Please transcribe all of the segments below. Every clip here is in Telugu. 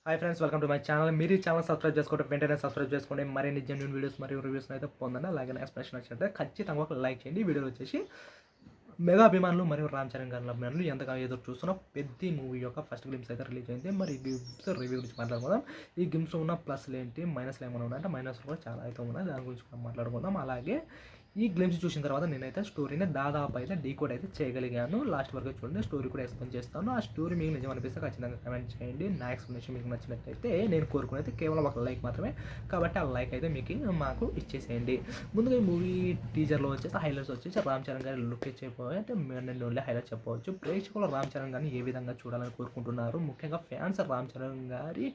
Hi friends, welcome to my channel. మీరు ఈ ఛానల్ సబ్స్క్రైబ్ చేసుకుంటే వెంటనే సబ్స్క్రైబ్ చేసుకోండి. మరిన్ని జెన్యూన్ వీడియోస్ మరియు రివ్యూస్ అయితే పొందండి. అలాగే నా ఎక్స్ప్లెనేషన్ నచ్చినట్లయితే ఖచ్చితంగా ఒక లైక్ చేయండి. ఈ వీడియోలో వచ్చేసి మెగా అభిమానులు మరియు రామ్ చరణ్ గారి అభిమానులు ఎంతగా ఎదురు చూస్తున్న పెద్ద మూవీ యొక్క ఫస్ట్ గ్లిమ్స్ అయితే రిలీజ్ అయింది. మరి ఈ గ్లిమ్స్ రివ్యూ గురించి మాట్లాడుకుందాం. ఈ గ్లిమ్స్ ఉన్న ప్లస్లు ఏంటి, మైనస్లు ఏమైనా ఉన్నాయంటే మైనస్ కూడా చాలా అయితే ఉన్నాయి. దాని గురించి కూడా మాట్లాడుకుందాం. అలాగే ఈ గ్లిమ్స్ చూసిన తర్వాత నేనైతే స్టోరీని దాదాపు అయితే డీకోడ్ అయితే చేయగలిగాను. లాస్ట్ వరకు చూడండి, స్టోరీ కూడా ఎక్స్ప్లెయిన్ చేస్తాను. ఆ స్టోరీ మీకు నిజం అనిపిస్తే ఖచ్చితంగా కమెంట్ చేయండి. నా ఎక్స్ప్లెనేషన్ మీకు నచ్చినట్టయితే నేను కోరుకునేది కేవలం ఒక లైక్ మాత్రమే, కాబట్టి ఆ లైక్ అయితే మీకు మాకు ఇచ్చేసేయండి. ముందుగా ఈ మూవీ టీజర్లో వచ్చేసి హైలైట్స్ వచ్చేసి రామ్ చరణ్ గారి లుక్ ఇచ్చేపోయి అంటే నేను ఓన్లీ హైలైట్ చెప్పవచ్చు. ప్రేక్షకులు రామ్ చరణ్ గారిని ఏ విధంగా చూడాలని కోరుకుంటున్నారు, ముఖ్యంగా ఫ్యాన్స్ రామ్ చరణ్ గారి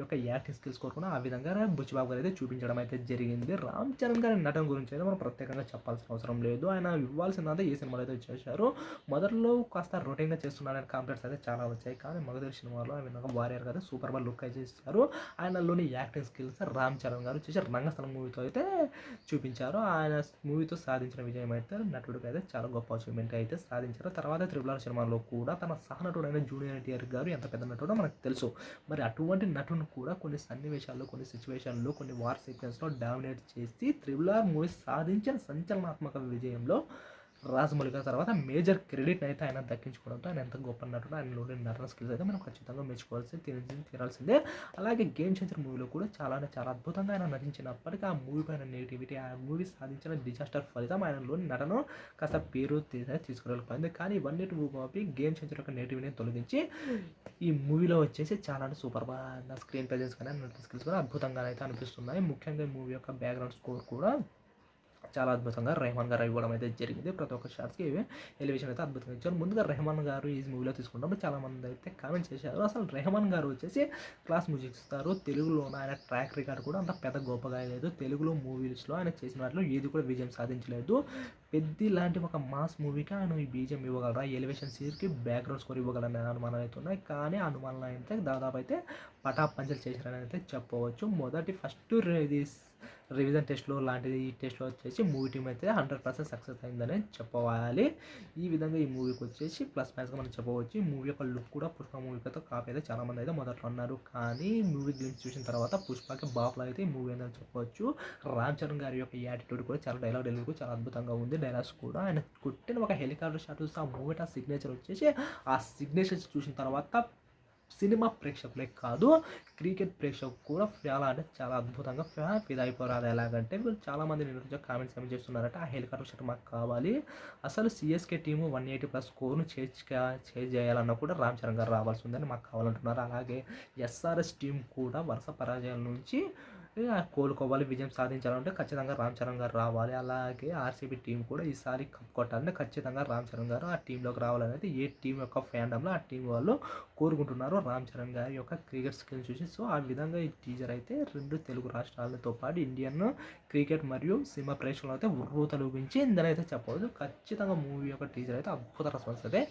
యొక్క యాక్టింగ్ స్కిల్స్ కోరుకున్న ఆ విధంగా బుచ్చిబాబు గారు అయితే చూపించడం అయితే జరిగింది. రామ్ చరణ్ గారి నటన గురించి అయితే మనం ప్రత్యేకంగా చెప్పాల్సిన అవసరం లేదు. ఆయన ఇవ్వాల్సిందంతా ఈ సినిమాలో అయితే చేశారు. మొదట్లో కాస్త రొటీన్గా చేస్తున్నారని కాంప్లైంట్స్ అయితే చాలా వచ్చాయి, కానీ మగధీర సినిమాలో ఆయన వారియర్ కదా సూపర్ బాల్ లుక్ అయితే ఇచ్చారు. ఆయనలోని యాక్టింగ్ స్కిల్స్ రామ్ చరణ్ గారు చేసే రంగస్థలం మూవీతో అయితే చూపించారు. ఆయన మూవీతో సాధించిన విజయం అయితే నటుడికి అయితే చాలా గొప్ప అచీవ్మెంట్ అయితే సాధించారు. తర్వాత త్రిబుల్ సినిమాలో కూడా తన సహనటుడైన జూనియర్ ఎన్టీఆర్ గారు ఎంత పెద్ద నటుడో మనకు తెలుసు. మరి అటువంటి నటును కూడా కొన్ని సన్నివేశాల్లో, కొన్ని సిచ్యువేషన్లో, కొన్ని వార్ సీక్వెన్స్లో డామినేట్ చేసి త్రిబుల్ మూవీ సాధించిన సంచలనాత్మక విజయంలో రాజమౌళి గారి తర్వాత మేజర్ క్రెడిట్ అయితే ఆయన దక్కించుకోవడంతో ఆయన ఎంత గొప్ప నటుడు, ఆయనలోని నటన స్కిల్స్ అయితే మనం ఖచ్చితంగా మెచ్చుకోవాల్సి తీరాల్సిందే. అలాగే గేమ్ చేంజర్ మూవీలో కూడా చాలా అద్భుతంగా ఆయన నటించినప్పటికీ ఆ మూవీ పైన నెగిటివిటీ, ఆ మూవీ సాధించిన డిజాస్టర్ ఫలితం ఆయనలోని నటన కాస్త పేరు తీసుకురాలిపోయింది. కానీ ఇవన్నీ మూవీ గేమ్ చేంజర్ యొక్క నెగిటివిటీని తొలగించి ఈ మూవీలో వచ్చేసి చాలా సూపర్ బాగా స్క్రీన్ ప్రెజెన్స్ కానీ నటన స్కిల్స్ కూడా అద్భుతంగా అయితే అనిపిస్తున్నాయి. ముఖ్యంగా ఈ మూవీ యొక్క బ్యాక్గ్రౌండ్ స్కోర్ కూడా చాలా అద్భుతంగా రెహమాన్ గారు ఇవ్వడం అయితే జరిగింది. ప్రతి ఒక్క షాట్స్కి ఎలివేషన్ అయితే అద్భుతంగా ఇచ్చారు. ముందుగా రెహమాన్ గారు ఈ మూవీలో తీసుకుంటాము చాలామంది అయితే కామెంట్ చేశారు. అసలు రెహమాన్ గారు వచ్చేసి క్లాస్ మ్యూజిక్ ఇస్తారు. తెలుగులో ఆయన ట్రాక్ రికార్డ్ కూడా అంత పెద్ద గొప్పగా లేదు. తెలుగులో మూవీస్లో ఆయన చేసిన వాటిలో ఏది కూడా విజయం సాధించలేదు. పెద్ద లాంటి ఒక మాస్ మూవీకి ఆయన ఈ బీజం ఇవ్వగలరా, ఎలివేషన్ సీన్కి బ్యాక్గ్రౌండ్ స్కోర్ ఇవ్వగలరని అనుమానాలు అయితే ఉన్నాయి. కానీ అనుమానాలు అయితే దాదాపు అయితే పటాపంచలు చేశారని అయితే చెప్పవచ్చు. ఫస్ట్ రివిజన్ టెస్ట్లో లాంటిది ఈ టెస్ట్లో వచ్చేసి మూవీ టీం అయితే 100% సక్సెస్ అయిందని చెప్పవాలి. ఈ విధంగా ఈ మూవీకి వచ్చేసి ప్లస్ మ్యాచ్గా మనం చెప్పవచ్చు. ఈ మూవీ యొక్క లుక్ కూడా పుష్ప మూవీతో కాపీ అయితే చాలామంది అయితే మొదట్లో అన్నారు, కానీ మూవీ గ్లిమ్స్ చూసిన తర్వాత పుష్పకి బాపులో అయితే ఈ మూవీ అని చెప్పవచ్చు. రామ్ చరణ్ గారి యొక్క యాటిట్యూడ్ కూడా చాలా డైలాగ్ డెలివరీ కూడా చాలా అద్భుతంగా ఉంది. డైలాగ్స్ కూడా ఆయన కొట్టిన ఒక హెలికాప్టర్ షాట్ చూస్తే ఆ మూవీ ఆ సిగ్నేచర్ వచ్చేసి ఆ సిగ్నేచర్ చూసిన తర్వాత సినిమా ప్రేక్షకులే కాదు, క్రికెట్ ప్రేక్షకులు కూడా చాలా అద్భుతంగా ఫిదా అయిపోరాదు. ఎలాగంటే మీరు చాలామంది నేను కామెంట్స్ ఏమి చేస్తున్నారంటే ఆ హెలికాప్టర్ షాట్ మాకు కావాలి, అసలు సిఎస్కే టీము 180+ స్కోర్ను చేంజ్ చేయాలన్నా కూడా రామ్ చరణ్ గారు రావాల్సి ఉందని మాకు కావాలంటున్నారు. అలాగే ఎస్ఆర్ఎస్ టీం కూడా వరుస పరాజయాల నుంచి కోలుకోవాలి, విజయం సాధించాలంటే ఖచ్చితంగా రామ్ చరణ్ గారు రావాలి. అలాగే ఆర్సీబీ టీం కూడా ఈసారి కప్ కొట్టాలంటే ఖచ్చితంగా రామ్ చరణ్ గారు ఆ టీంలోకి రావాలనేది ఏ టీం యొక్క ఫ్యాండమ్లో ఆ టీం వాళ్ళు కోరుకుంటున్నారు రామ్ చరణ్ గారి యొక్క క్రికెట్ స్కిల్స్ చూసి. సో ఆ విధంగా ఈ టీజర్ అయితే రెండు తెలుగు రాష్ట్రాలతో పాటు ఇండియన్ క్రికెట్ మరియు సినిమా ప్రేక్షకులు అయితే ఉర్రూతలూగించి అయితే చెప్పవచ్చు. ఖచ్చితంగా మూవీ యొక్క టీజర్ అయితే అద్భుత రెస్పాన్స్ అయితే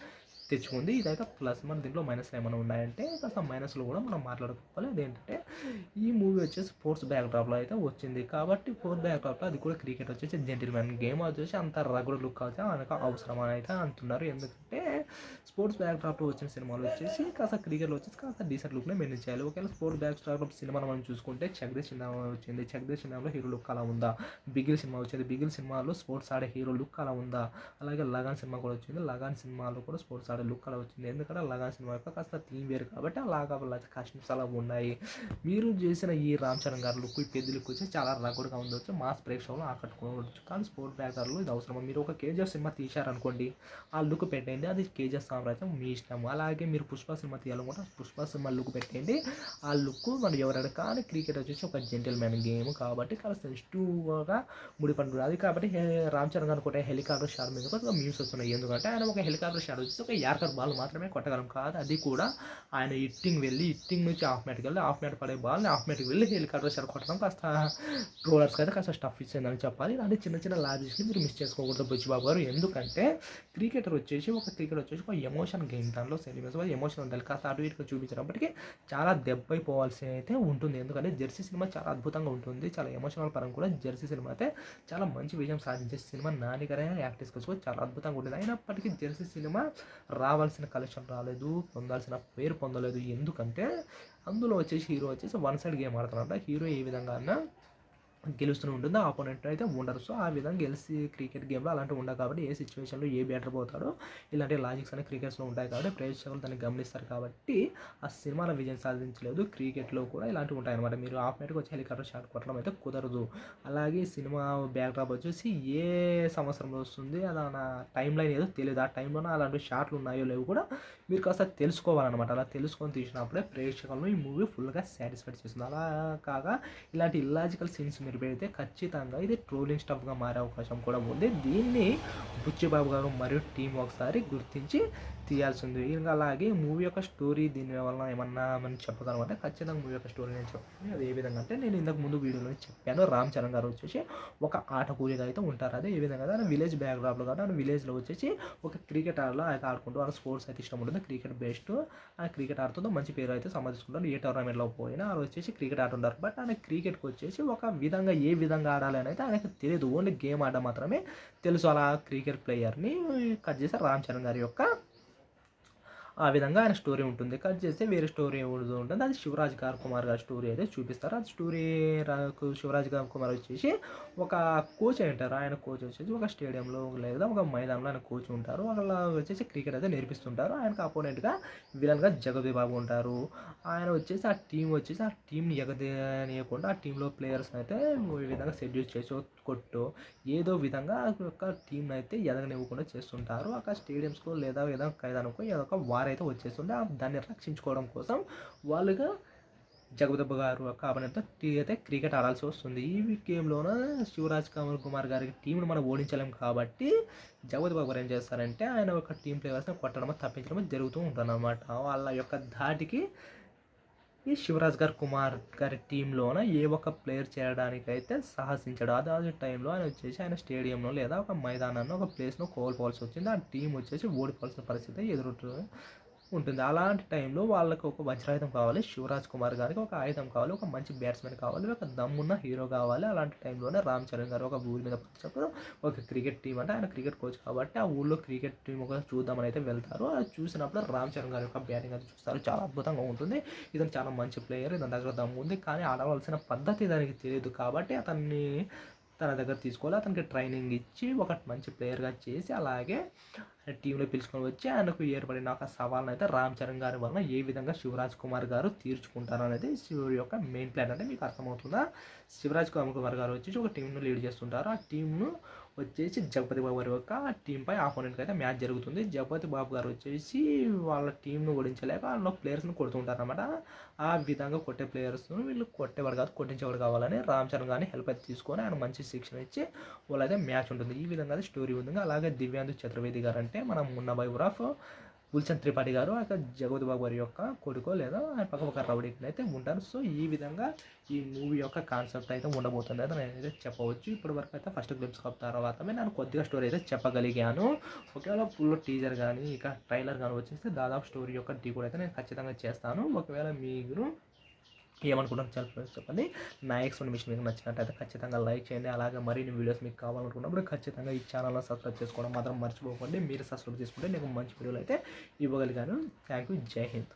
తెచ్చుకుంది. ఇదైతే ప్లస్. మన దీంట్లో మైనస్లు ఏమైనా ఉన్నాయంటే కాస్త మైనస్లు కూడా మనం మాట్లాడుకోవాలి. అదేంటంటే ఈ మూవీ వచ్చేసి స్పోర్ట్స్ బ్యాక్డ్రాప్లో అయితే వచ్చింది, కాబట్టి స్పోర్ట్స్ బ్యాక్డ్రాప్లో అది కూడా క్రికెట్ వచ్చేసి జెంటిల్మెన్ గేమ్ వచ్చేసి అంత రగుడు లుక్ అయితే మనకు అవసరం అని అయితే అంటున్నారు. ఎందుకంటే స్పోర్ట్స్ బ్యాక్డ్రాప్లో వచ్చిన సినిమాలు వచ్చేసి కాస్త క్రికెట్లో వచ్చేసి కాస్త డీసెంట్ లుక్నే మెయింటైన్ చేయాలి. ఒకవేళ స్పోర్ట్స్ బ్యాక్డ్రాప్లో సినిమాను మనం చూసుకుంటే జగదీష్ సినిమా వచ్చింది, జగదీష్ సినిమాలో హీరో లుక్ అలా ఉందా, బిగిల్ సినిమా వచ్చింది, బిగిల్ సినిమాలో స్పోర్ట్స్ ఆడే హీరో లుక్ అలా ఉందా, అలాగే లగాన్ సినిమా కూడా వచ్చింది, లగాన్ సినిమాలో కూడా స్పోర్ట్స్ ఆడే లుక్ అలా వచ్చింది. ఎందుకంటే లగాన్ సినిమా యొక్క కాస్త థీమ్ వేరు కాబట్టి అలాగా కాస్ట్యూమ్స్ అలా ఉన్నాయి. మీరు చేసిన ఈ రామ్ చరణ్ గారి లుక్ ఈ పెద్ద లుక్ వచ్చి చాలా రగుడుగా ఉండవచ్చు, మాస్ ప్రేక్షకులు ఆకట్టుకోవచ్చు. కానీ స్పోర్ట్స్ బ్యాక్డ్రాప్లో ఇది అవసరం. మీరు ఒక కేజీఎఫ్ సినిమా తీశారనుకోండి, ఆ లుక్ పెట్టండి, అది కేజీఎఫ్ సామ్రాజ్యం మీ ఇష్టం. అలాగే మీరు పుష్ప సినిమా తీయాలనుకుంటే పుష్ప సినిమా లుక్ పెట్టండి, ఆ లుక్ మనం ఎవరైనా. కానీ క్రికెట్ వచ్చేసి ఒక జెంటిల్మెన్ గేమ్ కాబట్టి చాలా సెన్సిటివ్గా ముడిపడి అది. కాబట్టి రామ్ చరణ్ గారు కొట్టే హెలికాప్టర్ షాట్ మీద కొంచెం మీమ్స్ వస్తున్నాయి. ఎందుకంటే ఆయన ఒక హెలికాప్టర్ షాట్ వచ్చేసి ఒక యార్కర్ బాల్ మాత్రమే కొట్టగలం కాదు, అది కూడా ఆయన హిట్టింగ్ నుంచి హాఫ్ మ్యాట్కి వెళ్ళి హాఫ్ మ్యాట్ పడే బాల్ని హాఫ్ మ్యాట్కి వెళ్ళి హెలికాప్టర్ షాట్ కొట్టడం కాస్త ట్రోలర్స్కి అయితే కాస్త స్టఫ్ ఇచ్చిందని చెప్పాలి. ఇలాంటి చిన్న లాజిక్స్ని మీరు మిస్ చేసుకోకూడదు బుచ్చిబాబు గారు. ఎందుకంటే క్రికెట్ వచ్చేసి ఒక ఎమోషన్ గేమ్, దాంట్లో సెలిమెంట్స్ ఎమోషన్ ఉండాలి. కాస్త అటు ఇటుగా చూపించినప్పటికీ చాలా దెబ్బైపోవాల్సి అయితే ఉంటుంది. ఎందుకంటే జెర్సీ సినిమా చాలా అద్భుతంగా ఉంటుంది, చాలా ఎమోషనల్ పరంగా కూడా జెర్సీ సినిమా అయితే చాలా మంచి విజయం సాధించే సినిమా. నాని గారి యాక్టింగ్ స్కిల్స్ కూడా చాలా అద్భుతంగా ఉంటుంది. అయినప్పటికీ జెర్సీ సినిమా రావాల్సిన కలెక్షన్ రాలేదు, పొందాల్సిన పేరు పొందలేదు. ఎందుకంటే అందులో వచ్చేసి హీరో వచ్చేసి వన్ సైడ్ గేమ్ ఆడుతున్నాడు. హీరో ఏ విధంగా అన్నా గెలుస్తూనే ఉంటుంది, ఆపోనెంట్ అయితే ఉండరు. సో ఆ విధంగా గెలిచి క్రికెట్ గేమ్లో అలాంటివి ఉండవు కాబట్టి ఏ సిచ్యువేషన్లో ఏ బ్యాటర్ పోతాడో ఇలాంటి లాజిక్స్ అనేవి క్రికెట్స్లో ఉంటాయి కాబట్టి ప్రేక్షకులు దాన్ని గమనిస్తారు. కాబట్టి ఆ సినిమాలో విజయం సాధించలేదు. క్రికెట్లో కూడా ఇలాంటివి ఉంటాయి అనమాట. మీరు హాఫ్ నెట్కి వచ్చి హెలికాప్టర్ షాట్ కొట్టడం అయితే కుదరదు. అలాగే సినిమా బ్యాక్ డ్రాప్ వచ్చేసి ఏ సంవత్సరంలో వస్తుంది అది నా టైం లైన్ ఏదో తెలియదు. ఆ టైంలోనే అలాంటి షాట్లు ఉన్నాయో లేవు కూడా మీరు కాస్త తెలుసుకోవాలన్నమాట. అలా తెలుసుకొని తీసినప్పుడే ప్రేక్షకులను ఈ మూవీ ఫుల్గా సాటిస్ఫైడ్ చేస్తుంది. అలా కాగా ఇలాంటి ఇల్లాజికల్ సీన్స్ మీరు పెడితే ఖచ్చితంగా ఇది ట్రోలింగ్ స్టఫ్గా మారే అవకాశం కూడా ఉంది. దీన్ని బుచ్చిబాబు గారు మరియు టీం ఒకసారి గుర్తించి తీయాల్సింది. ఇంకా అలాగే మూవీ యొక్క స్టోరీ దీని వల్ల ఏమన్నా మనం చెప్పగలమంటే ఖచ్చితంగా మూవీ యొక్క స్టోరీ నేను చెప్తాను. అది ఏ విధంగా అంటే నేను ఇంతకు ముందు వీడియోలో చెప్పాను. రామ్ చరణ్ గారు వచ్చేసి ఒక ఆట కూలీగా అయితే ఉంటారు. అదే ఏ విధంగా ఆయన విలేజ్ బ్యాక్డ్రాప్లో కాబట్టి ఆయన విలేజ్లో వచ్చేసి ఒక క్రికెట్ ఆడలో అయితే ఆడుకుంటూ ఆయన స్పోర్ట్స్ అయితే ఇష్టం ఉంటుంది. క్రికెట్ బేస్డ్ ఆయన క్రికెట్ ఆడుతుందో మంచి పేరు అయితే సంపాదించుకుంటారు. ఏ టోర్నమెంట్లో పోయినా ఆయన వచ్చేసి క్రికెట్ ఆడుతుంటారు. బట్ ఆయన క్రికెట్కి వచ్చేసి ఒక విధంగా ఏ విధంగా ఆడాలి అని అయితే ఆయనకు తెలియదు. ఓన్లీ గేమ్ ఆడడం మాత్రమే తెలుసు. అలా క్రికెట్ ప్లేయర్ని కట్ చేసి రామ్ చరణ్ గారి యొక్క ఆ విధంగా ఆయన స్టోరీ ఉంటుంది. కట్ చేస్తే వేరే స్టోరీ ఏదో ఉంటుంది. అది శివరాజ్ కుమార్ గారి స్టోరీ అయితే చూపిస్తారు. అది స్టోరీ శివరాజ్ కుమార్ వచ్చేసి ఒక కోచ్ ఉంటారు. ఆయన కోచ్ వచ్చేసి ఒక స్టేడియంలో లేదా ఒక మైదానంలో ఆయన కోచ్ ఉంటారు. వాళ్ళ వచ్చేసి క్రికెట్ అయితే నేర్పిస్తుంటారు. ఆయనకు అపోనెంట్గా విలన్గా జగపతి బాబు ఉంటారు. ఆయన వచ్చేసి ఆ టీంని ఎగదేయకుండా ఆ టీంలో ప్లేయర్స్ అయితే ఈ విధంగా షెడ్యూల్ చేసి కొట్టు ఏదో విధంగా ఒక టీంని అయితే ఎదగనివ్వకుండా చేస్తుంటారు. అక్కడ స్టేడియంస్కో లేదా ఏదో మైదానంకో ఏదో ఒక వార్ అయితే వచ్చేస్తుంటే దాన్ని రక్షించుకోవడం కోసం వాళ్ళుగా జగపతి గారు కాబట్టితో అయితే క్రికెట్ ఆడాల్సి వస్తుంది. ఈ గేమ్లోన శివరాజ్ కుమార్ గారి టీంను మనం ఓడించలేం కాబట్టి జగపతి బాబు గారు ఏం చేస్తారంటే ఆయన ఒక టీం ప్లేయర్స్ని కొట్టడమో తప్పించడమో జరుగుతూ ఉంటుంది అన్నమాట. వాళ్ళ యొక్క ధాటికి ఈ శివరాజ్ కుమార్ గారి టీంలోన ఏ ఒక్క ప్లేయర్ చేయడానికైతే సాహసించాడు. అదే టైంలో ఆయన వచ్చేసి ఆయన స్టేడియంలో లేదా ఒక మైదానాన్ని ఒక ప్లేస్ను కోల్పోవాల్సి వచ్చింది. ఆ టీం వచ్చేసి ఓడిపోవాల్సిన పరిస్థితి ఉంటుంది. అలాంటి టైంలో వాళ్ళకి ఒక వజ్రాయుధం కావాలి. శివరాజ్ కుమార్ గారికి ఒక ఆయుధం కావాలి, ఒక మంచి బ్యాట్స్మెన్ కావాలి, ఒక దమ్మున్న హీరో కావాలి. అలాంటి టైంలోనే రామ్ చరణ్ గారు ఒక ఊరి మీద వచ్చినప్పుడు ఒక క్రికెట్ టీం అంటే ఆయన క్రికెట్ కోచ్ కాబట్టి ఆ ఊళ్ళో క్రికెట్ టీం ఒక చూద్దామని అయితే వెళ్తారు. అది చూసినప్పుడు రామ్ చరణ్ గారి యొక్క బ్యాటింగ్ అయితే చూస్తారు. చాలా అద్భుతంగా ఉంటుంది. ఇతను చాలా మంచి ప్లేయర్, ఇతని దగ్గర దమ్ము ఉంది, కానీ ఆడవలసిన పద్ధతి దానికి తెలియదు కాబట్టి అతన్ని తన దగ్గర తీసుకోవాలి. అతనికి ట్రైనింగ్ ఇచ్చి ఒక మంచి ప్లేయర్గా చేసి అలాగే టీంలో పిలుచుకొని వచ్చి ఆయనకు ఏర్పడిన ఒక సవాల్ని అయితే రామ్ చరణ్ గారి వలన ఏ విధంగా శివరాజ్ కుమార్ గారు తీర్చుకుంటారు అనేది శివుడి యొక్క మెయిన్ ప్లాన్. అంటే మీకు అర్థమవుతుందా? శివరాజ్ కుమార్ గారు వచ్చేసి ఒక టీంను లీడ్ చేస్తుంటారు. ఆ టీంను వచ్చేసి జగపతి బాబు గారి యొక్క టీంపై ఆపోనెంట్కి అయితే మ్యాచ్ జరుగుతుంది. జగపతి బాబు గారు వచ్చేసి వాళ్ళ టీంను ఓడించలేక వాళ్ళ ప్లేయర్స్ని కొడుతుంటారు అనమాట. ఆ విధంగా కొట్టే ప్లేయర్స్ను వీళ్ళు కొట్టేవాడు కాదు కొట్టించేవాడు కావాలని రామ్ చరణ్ గారిని హెల్ప్ అయితే తీసుకొని ఆయన మంచి శిక్షణ ఇచ్చి వాళ్ళైతే మ్యాచ్ ఉంటుంది. ఈ విధంగా స్టోరీ ఉంది. అలాగే దివ్యాందు చతుర్వేది గారు అంటే మనం మున్నా ఆఫ్ గుల్షన్ త్రిపాఠి గారు ఆ జగపతి బాబు గారి యొక్క కొడుకో లేదా ఆయన పక్క ఒక రౌడీకి అయితే ఉంటారు. సో ఈ విధంగా ఈ మూవీ యొక్క కాన్సెప్ట్ అయితే ఉండబోతుంది అయితే నేనైతే చెప్పవచ్చు. ఇప్పటి వరకు అయితే ఫస్ట్ గ్లిప్స్ కప్ తర్వాత నేను కొద్దిగా స్టోరీ అయితే చెప్పగలిగాను. ఒకవేళ ఫుల్ టీజర్ కానీ ఇక ట్రైలర్ కానీ వచ్చేస్తే దాదాపు స్టోరీ యొక్క టీ కూడా అయితే నేను ఖచ్చితంగా చేస్తాను. ఒకవేళ మీరు ఏమనుకుంటారు చెప్పండి. నా ఎక్స్ప్లెనేషన్ మీకు నచ్చినట్టయితే ఖచ్చితంగా లైక్ చేయండి. అలాగే మరిన్ని వీడియోస్ మీకు కావాలనుకున్నప్పుడు ఖచ్చితంగా ఈ ఛానల్ని సబ్స్క్రైబ్ చేసుకోవడం మాత్రం మర్చిపోకండి. మీరు సబ్స్క్రైబ్ చేసుకుంటే నేను మంచి వీడియోలు అయితే ఇవ్వగలిగాను. Thank you. జై హింద్.